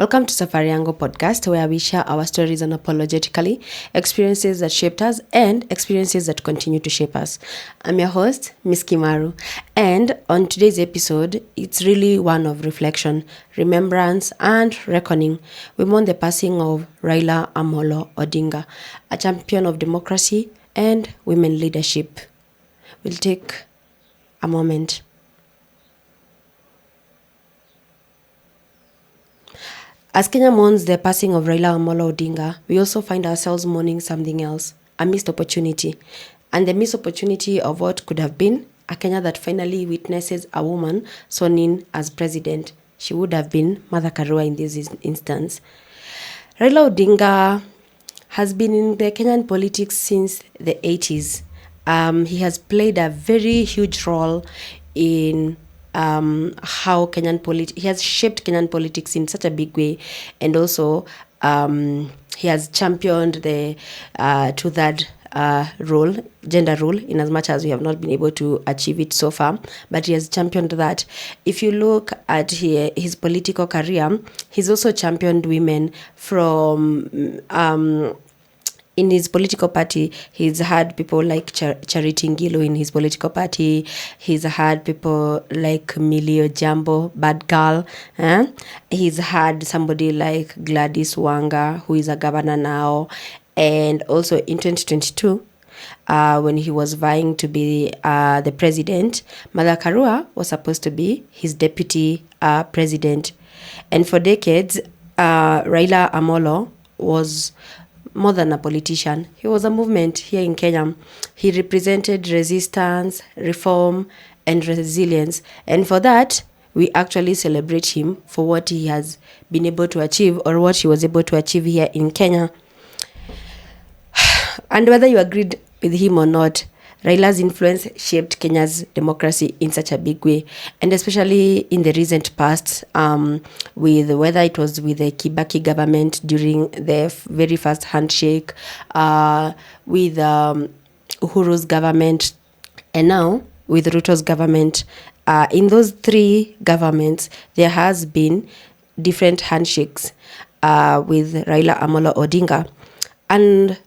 Welcome to Safari Yangu Podcast, where we share our stories unapologetically, experiences that shaped us, and experiences that continue to shape us. I'm your host, Miss Kimaru, and on today's episode, it's really one of reflection, remembrance, and reckoning. We mourn the passing of Raila Amolo Odinga, a champion of democracy and women leadership. We'll take a moment. As Kenya mourns the passing of Raila Amolo Odinga, we also find ourselves mourning something else, a missed opportunity. And the missed opportunity of what could have been a Kenya that finally witnesses a woman sworn in as president. She would have been Martha Karua in this instance. Raila Odinga has been in the Kenyan politics since the 80s. He has played a very huge role in how he has shaped Kenyan politics in such a big way, and also he has championed the two-third gender rule, in as much as we have not been able to achieve it so far, but he has championed that. If you look at his political career, he's also championed women from in his political party. He's had people like Charity Ngilu in his political party. He's had people like Millie Jambo, Bad Girl. He's had somebody like Gladys Wanga, who is a governor now. And also in 2022, when he was vying to be the president, Martha Karua was supposed to be his deputy president. And for decades, Raila Amolo was more than a politician. He was a movement here in Kenya. He represented resistance, reform, and resilience. And for that, we actually celebrate him for what he has been able to achieve, or what he was able to achieve here in Kenya. And whether you agreed with him or not, Raila's influence shaped Kenya's democracy in such a big way, and especially in the recent past, with whether it was with the Kibaki government during the very first handshake, with Uhuru's government, and now with Ruto's government. In those three governments, there has been different handshakes with Raila Amolo Odinga.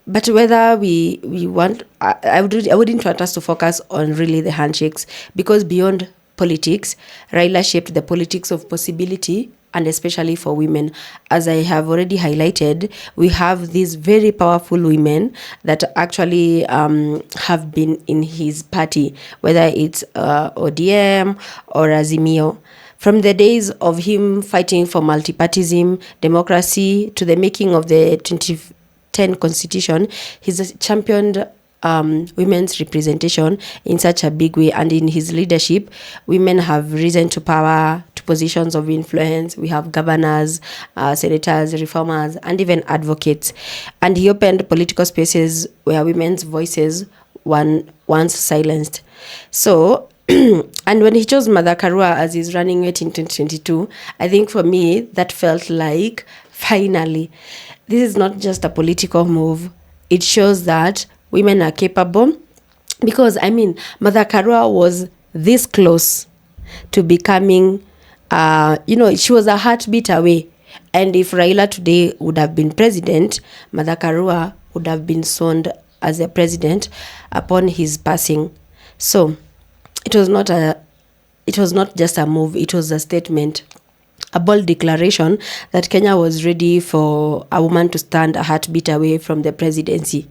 But whether we want, I wouldn't want us to focus on really the handshakes, because beyond politics, Raila shaped the politics of possibility, and especially for women. As I have already highlighted, we have these very powerful women that actually have been in his party, whether it's ODM or Azimio. From the days of him fighting for multipartyism, democracy, to the making of the 2010 Constitution, he's championed women's representation in such a big way, and in his leadership, women have risen to power, to positions of influence. We have governors, senators, reformers, and even advocates. And he opened political spaces where women's voices were once silenced. So, and when he chose Martha Karua as his running mate in 2022, I think for me, that felt like finally, this is not just a political move. It shows that women are capable, because, Martha Karua was this close to becoming, she was a heartbeat away. And if Raila today would have been president, Martha Karua would have been sworn as a president upon his passing. So it was not just a move, it was a statement, a bold declaration that Kenya was ready for a woman to stand a heartbeat away from the presidency.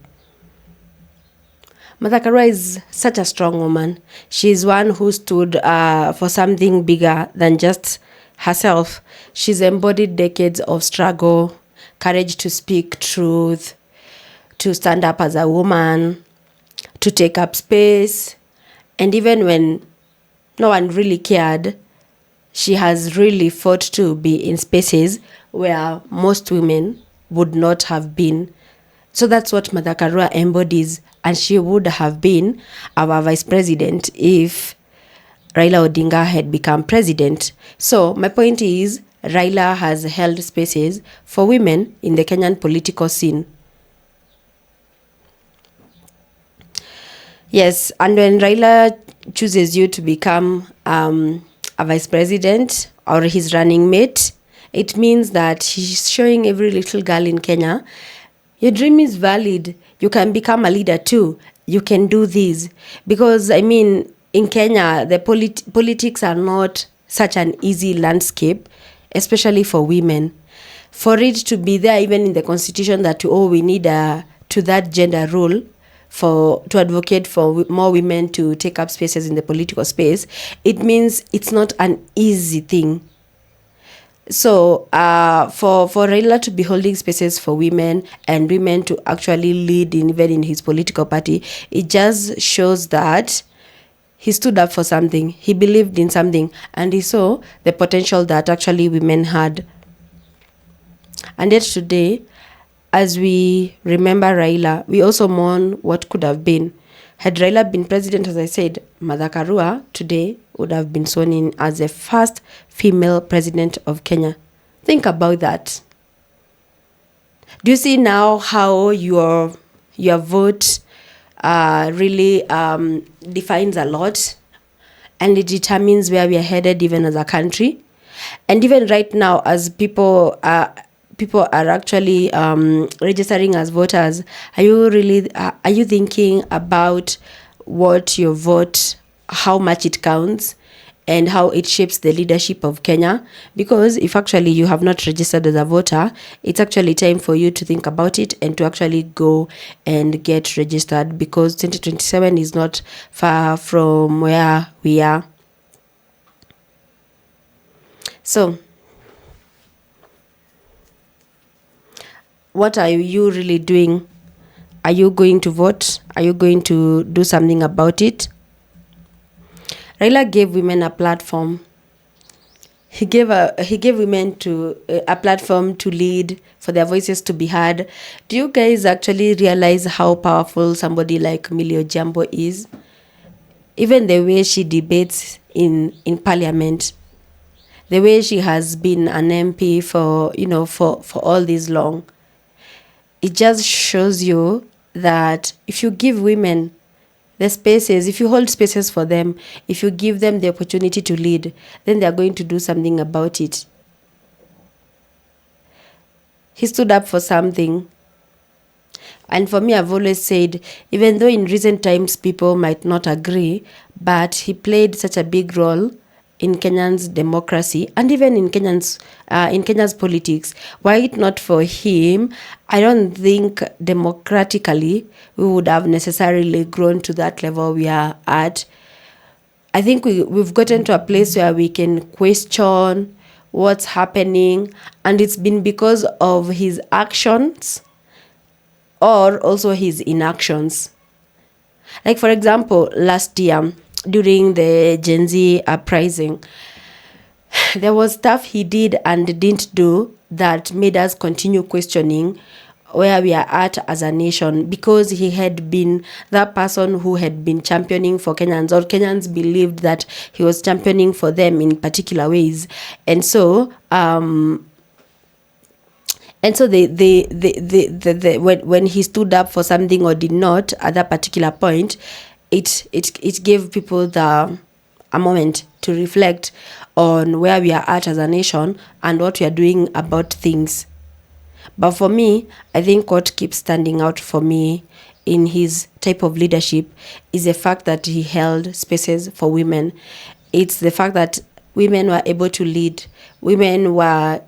Martha Karua is such a strong woman. She's one who stood for something bigger than just herself. She's embodied decades of struggle, courage to speak truth, to stand up as a woman, to take up space. And even when no one really cared, she has really fought to be in spaces where most women would not have been. So that's what Martha Karua embodies, and she would have been our vice president if Raila Odinga had become president. So my point is, Raila has held spaces for women in the Kenyan political scene. Yes, and when Raila chooses you to become a vice president or his running mate, It means that he's showing every little girl in Kenya, your dream is valid. You can become a leader too. You can do this. Because, I mean, in Kenya, the politics are not such an easy landscape, especially for women. For it to be there, even in the constitution, that, oh, we need to that gender role to advocate for more women to take up spaces in the political space, it means it's not an easy thing. So for Raila to be holding spaces for women and women to actually lead even in his political party, it just shows that he stood up for something, he believed in something, and he saw the potential that actually women had. And yet today, as we remember Raila, we also mourn what could have been. Had Raila been president, as I said, Martha Karua today would have been sworn in as the first female president of Kenya. Think about that. Do you see now how your vote really defines a lot, and it determines where we are headed even as a country? And even right now, as people are actually registering as voters, are you thinking about what your vote, how much it counts, and how it shapes the leadership of Kenya? Because if actually you have not registered as a voter, it's actually time for you to think about it and to actually go and get registered, because 2027 is not far from where we are. So, what are you really doing? Are you going to vote? Are you going to do something about it? Raila gave women a platform. He gave women a platform to lead, for their voices to be heard. Do you guys actually realize how powerful somebody like Millie Ojambo is? Even the way she debates in parliament, the way she has been an MP for all this long. It just shows you that if you give women the spaces, if you hold spaces for them, if you give them the opportunity to lead, then they are going to do something about it. He stood up for something. And for me, I've always said, even though in recent times people might not agree, but he played such a big role in Kenyan's democracy and even in Kenya's politics. Were it not for him, I don't think democratically we would have necessarily grown to that level we are at. I think we've gotten to a place where we can question what's happening, and it's been because of his actions or also his inactions. Like, for example, last year, during the Gen Z uprising, there was stuff he did and didn't do that made us continue questioning where we are at as a nation, because he had been that person who had been championing for Kenyans, or Kenyans believed that he was championing for them in particular ways. And so when he stood up for something or did not at that particular point, it gave people a moment to reflect on where we are at as a nation and what we are doing about things. But for me, I think what keeps standing out for me in his type of leadership is the fact that he held spaces for women. It's the fact that women were able to lead, women were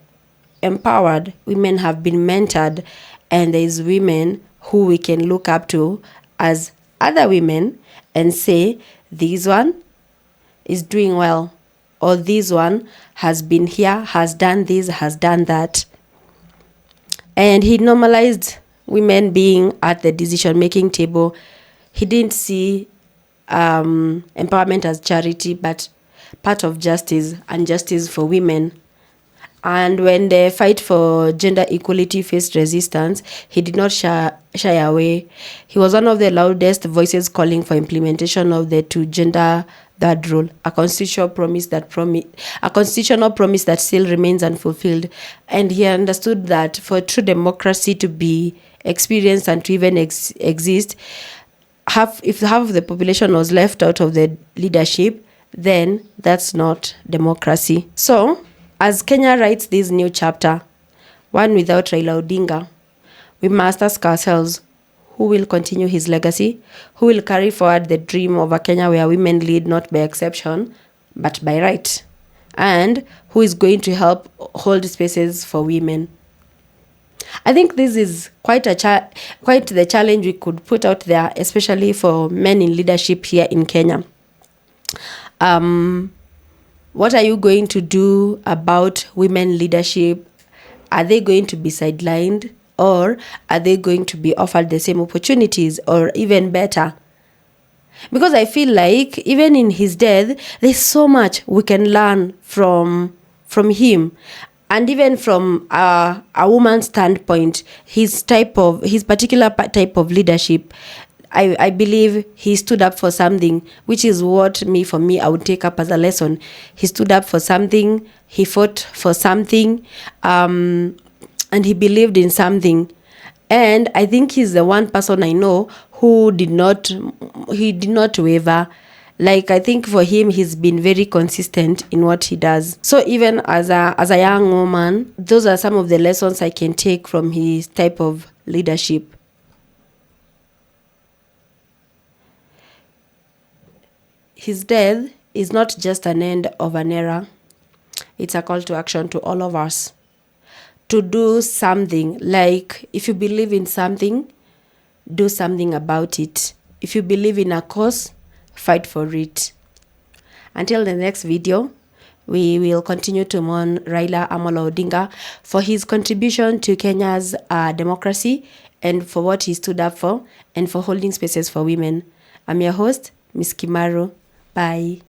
empowered, women have been mentored, and there's women who we can look up to as other women and say, this one is doing well, or this one has been here, has done this, has done that. And he normalized women being at the decision-making table. He didn't see empowerment as charity, but part of justice, and justice for women. And when the fight for gender equality faced resistance, he did not shy away. He was one of the loudest voices calling for implementation of the two-gender third rule, a constitutional promise that still remains unfulfilled. And he understood that for true democracy to be experienced and to even exist, if half of the population was left out of the leadership, then that's not democracy. So As Kenya writes this new chapter, one without Raila Odinga, we must ask ourselves, who will continue his legacy? Who will carry forward the dream of a Kenya where women lead not by exception, but by right? And who is going to help hold spaces for women? I think this is quite the challenge we could put out there, especially for men in leadership here in Kenya. What are you going to do about women leadership? Are they going to be sidelined, or are they going to be offered the same opportunities or even better? Because I feel like even in his death, there's so much we can learn from him. And even from a woman's standpoint, his particular type of leadership, I believe he stood up for something, which is what for me, I would take up as a lesson. He stood up for something, he fought for something, and he believed in something. And I think he's the one person I know who did not waver. Like, I think for him, he's been very consistent in what he does. So even as a young woman, those are some of the lessons I can take from his type of leadership. His death is not just an end of an era. It's a call to action to all of us to do something. Like, if you believe in something, do something about it. If you believe in a cause, fight for it. Until the next video, we will continue to mourn Raila Amolo Odinga for his contribution to Kenya's democracy and for what he stood up for and for holding spaces for women. I'm your host, Miss Kimaru. Bye.